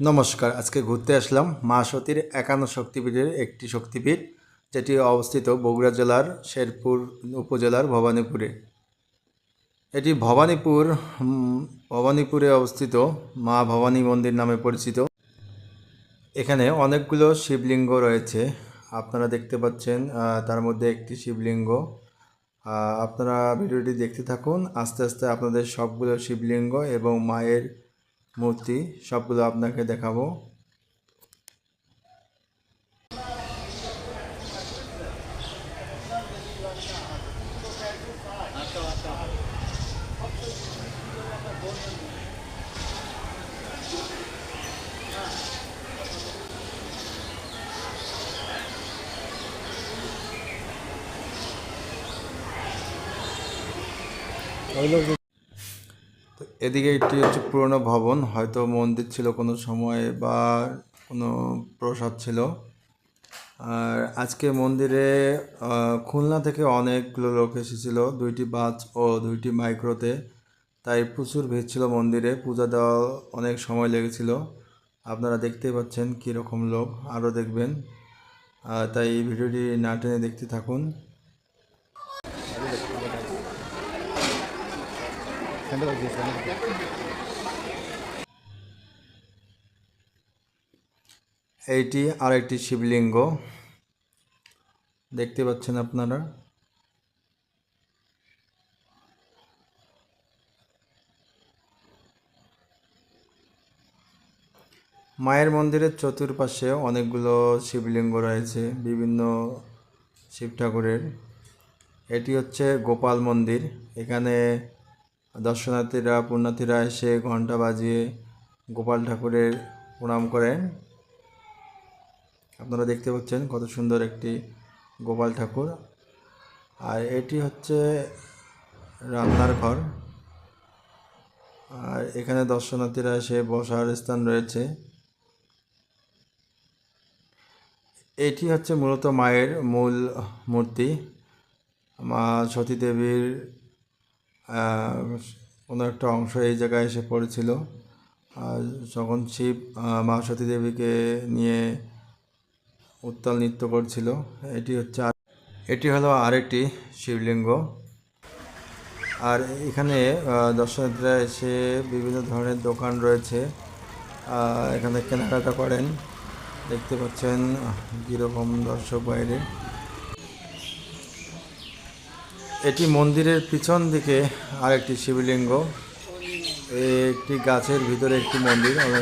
নমস্কার। আজকে ঘুরতে আসলাম মা সতীর একান্ন শক্তিপীঠের একটি শক্তিপীঠ, যেটি অবস্থিত বগুড়া জেলার শেরপুর উপজেলার ভবানীপুরে। এটি ভবানীপুরে অবস্থিত মা ভবানী মন্দির নামে পরিচিত। এখানে অনেকগুলো শিবলিঙ্গ রয়েছে, আপনারা দেখতে পাচ্ছেন। তার মধ্যে একটি শিবলিঙ্গ। আপনারা ভিডিওটি দেখতে থাকুন, আস্তে আস্তে আপনাদের সবগুলো শিবলিঙ্গ এবং মায়ের মূর্তি সবগুলো আপনাকে দেখাবো। তো এদিকে এটি হচ্ছে পুরনো ভবন, হয়তো মন্দির ছিল কোনো সময় বা কোনো প্রসাদ ছিল। আর আজকে মন্দিরে খুলনা থেকে অনেকগুলো লোক এসেছিল, 2টি বাস ও 2টি মাইক্রোতে। তাই প্রচুর ভিড় ছিল মন্দিরে, পূজা দেওয়া অনেক সময় লেগেছিল। আপনারা দেখতেই পাচ্ছেন কীরকম লোক, আরও দেখবেন। তাই এই ভিডিওটি না টেনে দেখতে থাকুন। এইটি আরেকটি শিবলিঙ্গ, দেখতে পাচ্ছেন আপনারা। মায়ের মন্দিরের চতুর্পাশে অনেকগুলো শিবলিঙ্গ রয়েছে বিভিন্ন শিব ঠাকুরের। এটি হচ্ছে গোপাল মন্দির। এখানে দর্শনার্থীরা পুণ্যার্থীরা এসে ঘণ্টা বাজিয়ে গোপাল ঠাকুরের প্রণাম করেন। আপনারা দেখতে পাচ্ছেন কত সুন্দর একটি গোপাল ঠাকুর। আর এটি হচ্ছে রান্নার ঘর। আর এখানে দর্শনার্থীরা এসে বসার স্থান রয়েছে। এটি হচ্ছে মূলত মায়ের মূল মূর্তি। মা সতী দেবীর কোনো একটা অংশ এই জায়গায় এসে পড়েছিল, যখন শিব মা সতী দেবীকে নিয়ে উত্তাল নৃত্য করছিল। এটি হলো আরেকটি শিবলিঙ্গ। আর এখানে দর্শনার্থীরা এসে বিভিন্ন ধরনের দোকান রয়েছে, এখানে কেনাকাটা করেন। দেখতে পাচ্ছেন কীরকম দর্শক বাইরে। এটি মন্দিরের পিছন দিকে আরেকটি শিবলিঙ্গ। একটি গাছের ভিতরে একটি মন্দির।